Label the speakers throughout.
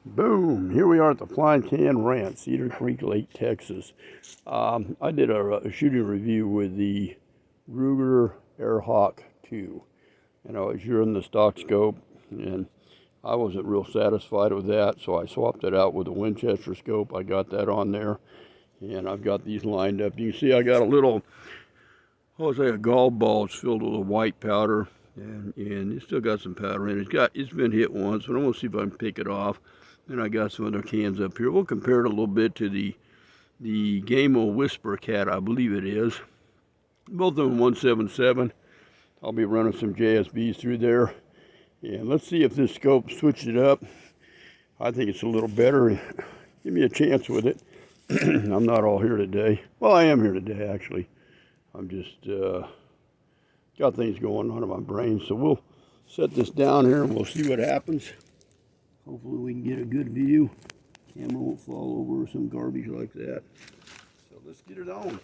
Speaker 1: Boom! Here we are at the Flying Can Ranch, Cedar Creek Lake, Texas. I did a shooting review with the Ruger Airhawk 2, and I was using the stock scope, and I wasn't real satisfied with that, so I swapped it out with a Winchester scope. I got that on there, and I've got these lined up. You can see I got a little, a golf ball filled with a white powder, and it's still got some powder in it. It's been hit once, but I'm gonna see if I can pick it off. And I got some other cans up here. We'll compare it a little bit to the Gamo Whisper cat, I believe it is. Both of them 177. I'll be running some JSBs through there. And let's see if this scope switched it up. I think it's a little better. Give me a chance with it. I'm not all here today. Well, I am here today, actually. I'm just got things going on in my brain. So we'll set this down here and we'll see what happens. Hopefully we can get a good view. Camera won't fall over or some garbage like that. So let's get it on.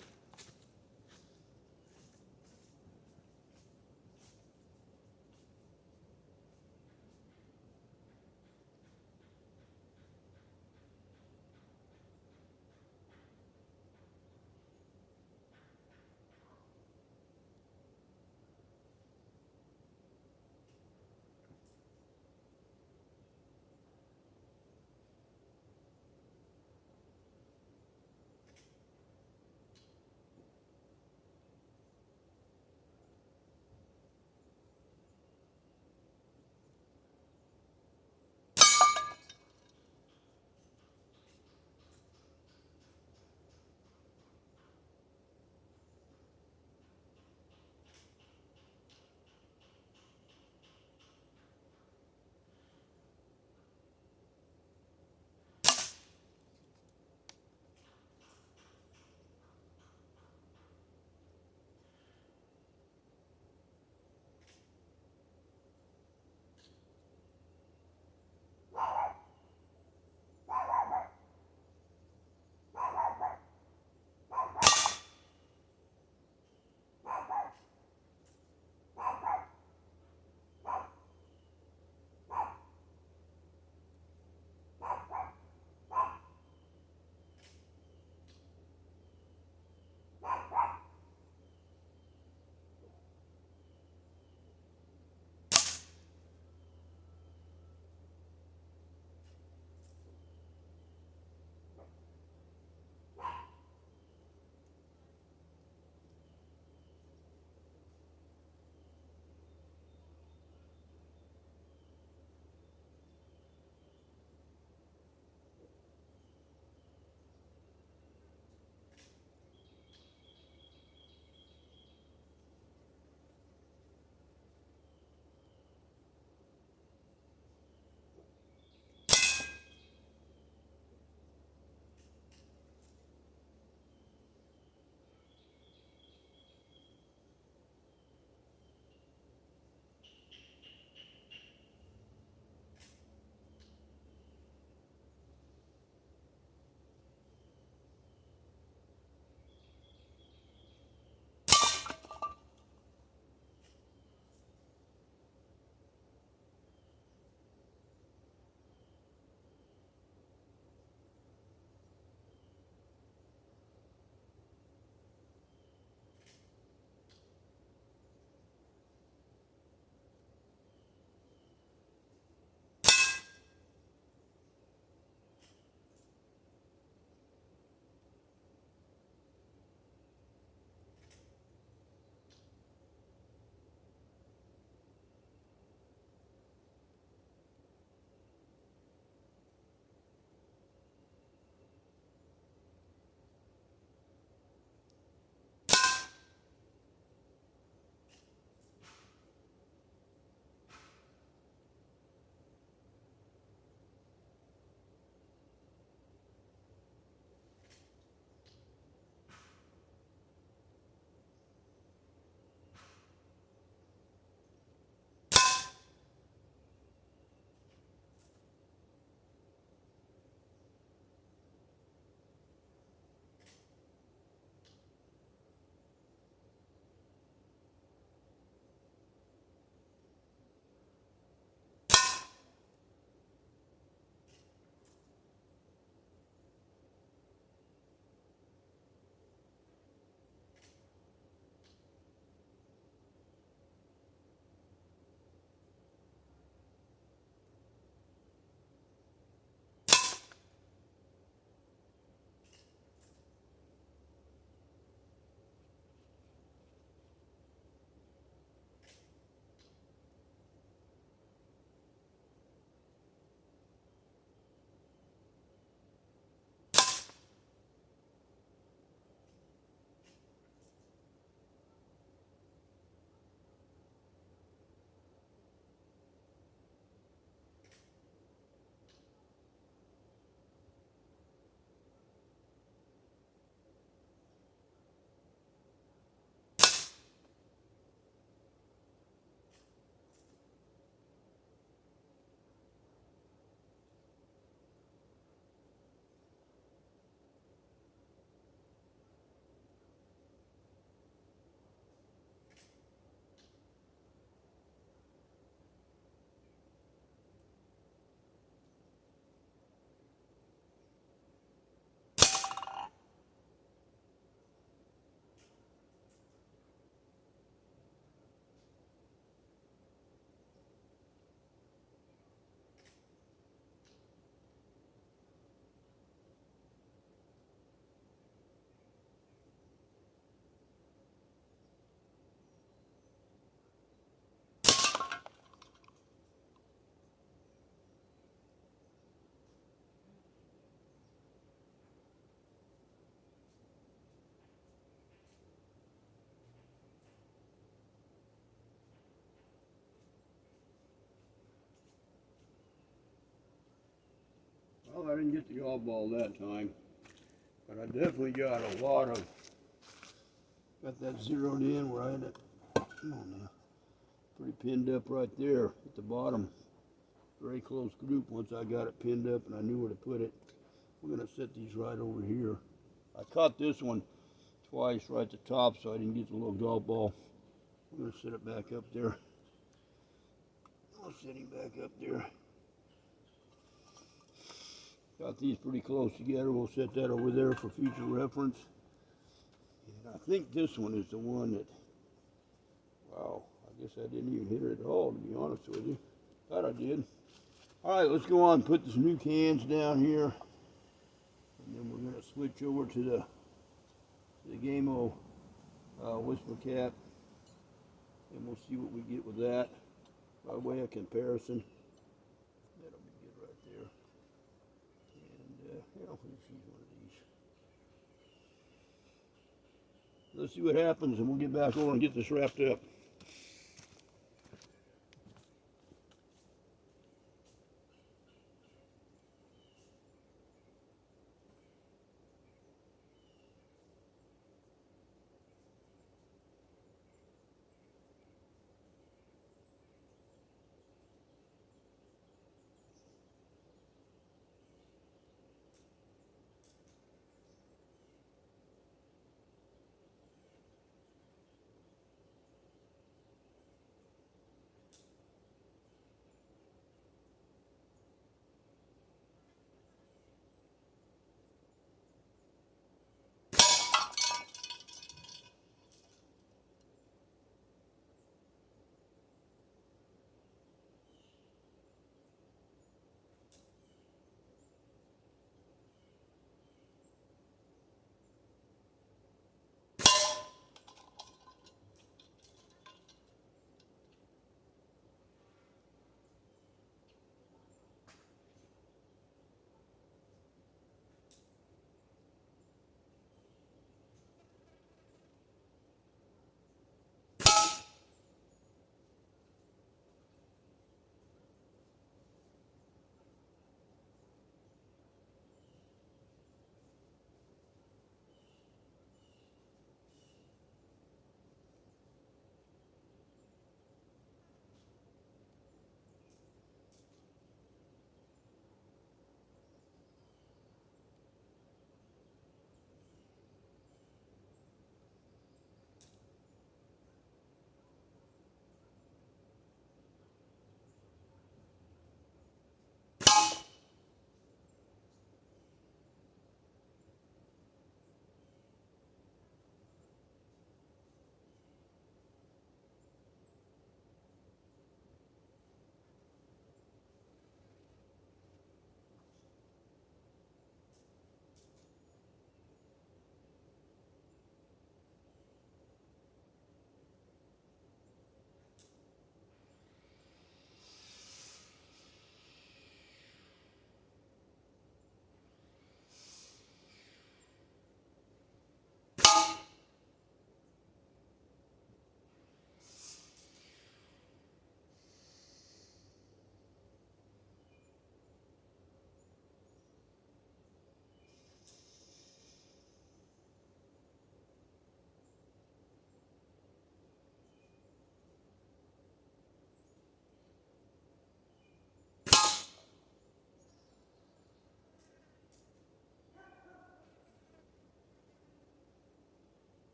Speaker 1: Well, I didn't get the golf ball that time, but I definitely got a lot of, got that zeroed in where I had it, come on now, pretty pinned up right there at the bottom. Very close group once I got it pinned up and I knew where to put it. We're going to set these right over here. I caught this one twice right at the top so I didn't get the little golf ball. I'm going to set it back up there. I'll set him back up there. Got these pretty close together. We'll set that over there for future reference. And I think this one is the one that, wow, I guess I didn't even hit it at all, to be honest with you. Thought I did. All right, let's go on and put some new cans down here. And then we're going to switch over to the Gamo Whisper cap. And we'll see what we get with that by way of comparison. That'll be good right there. And yeah, let's use one of these. Let's see what happens and we'll get back over and get this wrapped up.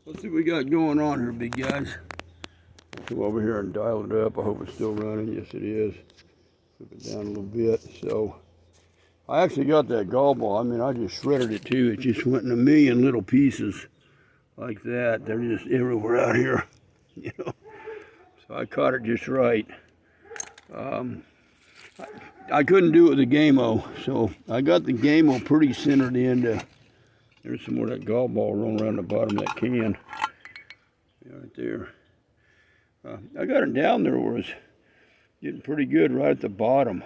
Speaker 1: Let's see what we got going on here, big guys. Come over here and dial it up. I hope it's still running. Yes, it is. Flip it down a little bit. So I actually got that gobble. I mean, I just shredded it too. It just went in a million little pieces like that. They're just everywhere out here, you know. So I caught it just right. I couldn't do it with the Gamo, so I got the Gamo pretty centered in. There's some more of that gobble rolling around the bottom of that can. Right there. I got it down there where it's getting pretty good right at the bottom.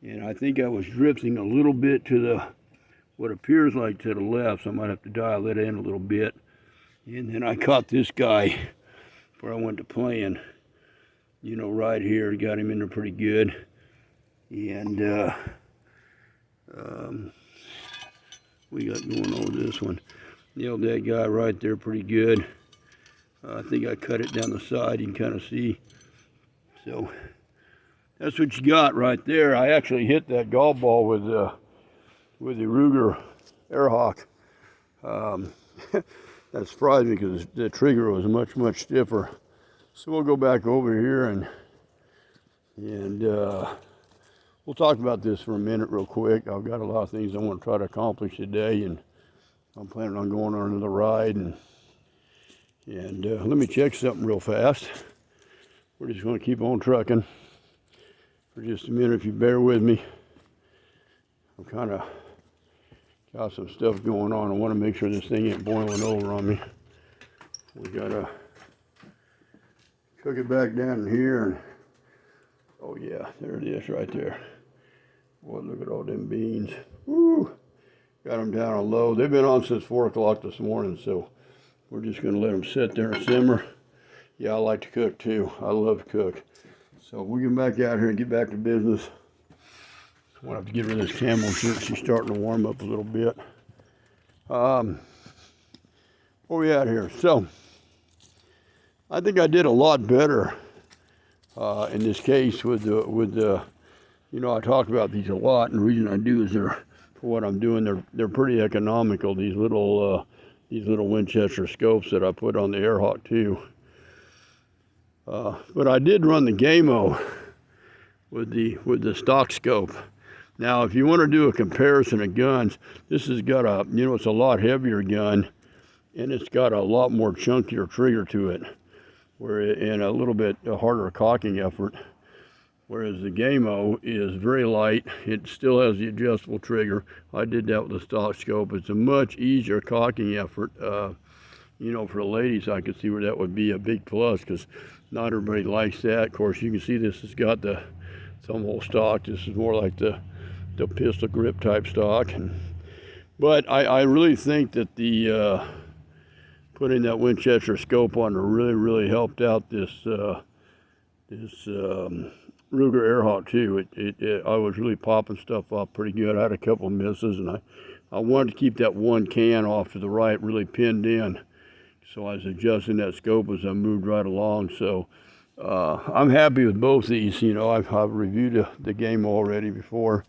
Speaker 1: And I think I was drifting a little bit to the, what appears like to the left, so I might have to dial that in a little bit. And then I caught this guy where I went to playing, you know, right here. Got him in there pretty good. And we got going over this one. Nailed that guy right there pretty good. I think I cut it down the side, you can kind of see. So that's what you got right there. I actually hit that golf ball with the Ruger Airhawk. That surprised me because the trigger was much, much stiffer. So we'll go back over here and we'll talk about this for a minute real quick. I've got a lot of things I want to try to accomplish today, and I'm planning on going on another ride. And let me check something real fast. We're just going to keep on trucking for just a minute if you bear with me. I'm kind of got some stuff going on. I want to make sure this thing ain't boiling over on me. We got to cook it back down in here. And oh yeah, there it is right there. Boy, look at all them beans. Woo! Got them down on low. They've been on since 4 o'clock this morning, so we're just going to let them sit there and simmer. Yeah, I like to cook too. I love to cook. So we'll get back out here and get back to business. I'm going to have to get rid of this camo shirt. She's starting to warm up a little bit. Where we at here? So I think I did a lot better in this case with the you know, I talk about these a lot, and the reason I do is for what I'm doing, they're pretty economical. These little Winchester scopes that I put on the Airhawk 2. But I did run the Gamo with the stock scope. Now, if you want to do a comparison of guns, this has got a, you know, it's a lot heavier gun, and it's got a lot more chunkier trigger to it, and a little bit harder cocking effort. Whereas the Gamo is very light. It still has the adjustable trigger. I did that with the stock scope. It's a much easier cocking effort. You know, for the ladies, I could see where that would be a big plus, because not everybody likes that. Of course, you can see this has got the thumb hole stock. This is more like the pistol grip type stock. But I really think that the putting that Winchester scope on really helped out this Ruger Airhawk 2. I was really popping stuff off pretty good. I had a couple of misses, and I wanted to keep that one can off to the right really pinned in. So I was adjusting that scope as I moved right along. So I'm happy with both these. You know, I've reviewed the Gamo already before.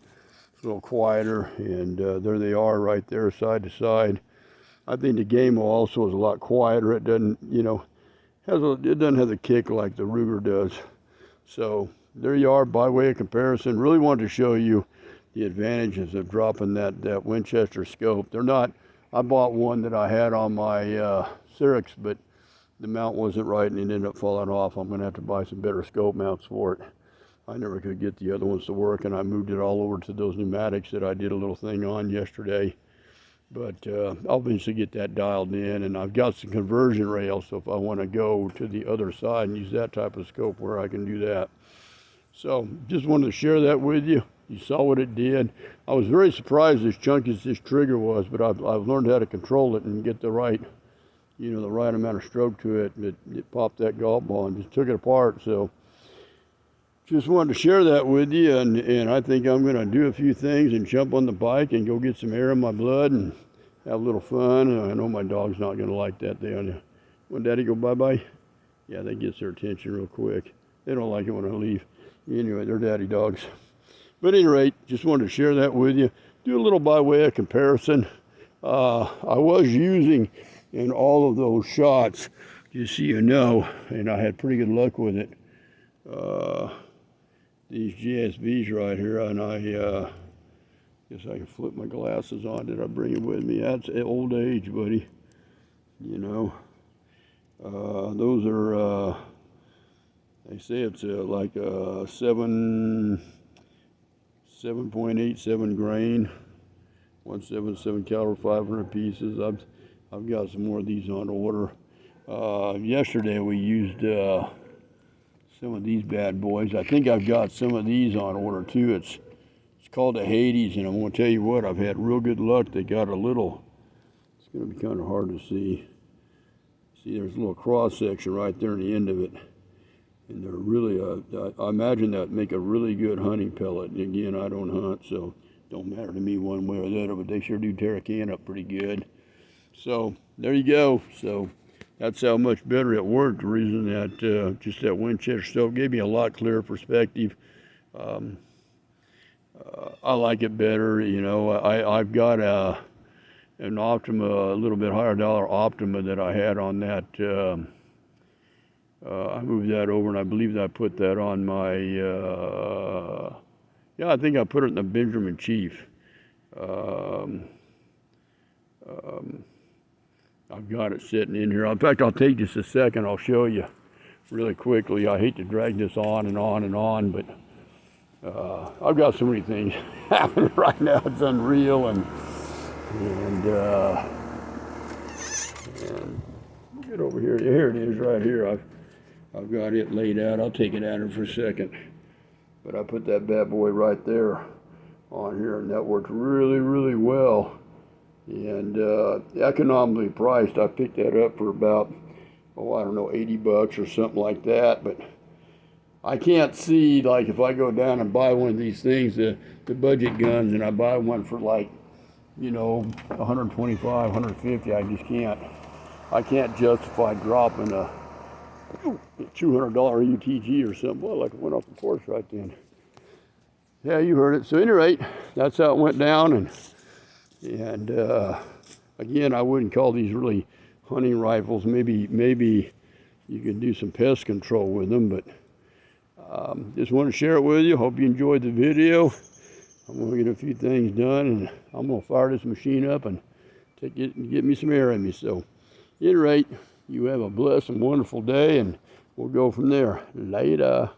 Speaker 1: It's a little quieter, and there they are right there side to side. I think the Gamo also is a lot quieter. It doesn't, you know, it doesn't have the kick like the Ruger does. So there you are, by way of comparison. Really wanted to show you the advantages of dropping that Winchester scope. They're not, I bought one that I had on my Syrinx, but the mount wasn't right and it ended up falling off. I'm going to have to buy some better scope mounts for it. I never could get the other ones to work, and I moved it all over to those pneumatics that I did a little thing on yesterday. But I'll eventually get that dialed in, and I've got some conversion rails, so if I want to go to the other side and use that type of scope where I can do that. So just wanted to share that with you. You saw what it did. I was very surprised as chunky as this trigger was, but I've learned how to control it and get the right, you know, the right amount of stroke to it. It popped that golf ball and just took it apart. So just wanted to share that with you, and I think I'm going to do a few things and jump on the bike and go get some air in my blood and have a little fun. And I know my dog's not going to like that. When Daddy go bye-bye, yeah, that gets their attention real quick. They don't like it when I leave. Anyway, they're daddy dogs. But at any rate, just wanted to share that with you. Do a little by way of comparison. I was using And all of those shots, just so you know, and I had pretty good luck with it. These GSBs right here, and I guess I can flip my glasses on. Did I bring it with me? That's old age, buddy. You know, those are, they say it's like a 7.87 grain, 177 caliber, 500 pieces. I've got some more of these on order. Yesterday we used some of these bad boys. I think I've got some of these on order too. It's called the Hades, and I'm going to tell you what, I've had real good luck. They got a little, it's going to be kind of hard to see. See, there's a little cross section right there in the end of it. And they're really, I imagine that make a really good hunting pellet. And again, I don't hunt, so it don't matter to me one way or the other, but they sure do tear a can up pretty good. So there you go. So that's how much better it worked. The reason that just that Winchester stove gave me a lot clearer perspective. I like it better. You know, I've got an Optima, a little bit higher dollar Optima that I had on that. I moved that over, and I believe that I put that on my. Yeah, I think I put it in the Benjamin Chief. I've got it sitting in here. In fact, I'll take just a second. I'll show you really quickly. I hate to drag this on and on and on, but I've got so many things happening right now. It's unreal, and get over here. Here it is, right here. I've got it laid out. I'll take it out here for a second, but I put that bad boy right there on here, and that worked really, really well. And economically priced. I picked that up for about, oh, I don't know, 80 bucks or something like that. But I can't see, like, if I go down and buy one of these things, the budget guns, and I buy one for, like, you know, 125, 150, I just can't. I can't justify dropping a $200 UTG or something. Well, like it went off the porch right then. Yeah, you heard it. So, at any rate, that's how it went down. And again, I wouldn't call these really hunting rifles. Maybe you can do some pest control with them, but just want to share it with you. Hope you enjoyed the video. I'm going to get a few things done, and I'm going to fire this machine up and take it and get me some air in me. So, at any rate, you have a blessed and wonderful day, and we'll go from there. Later.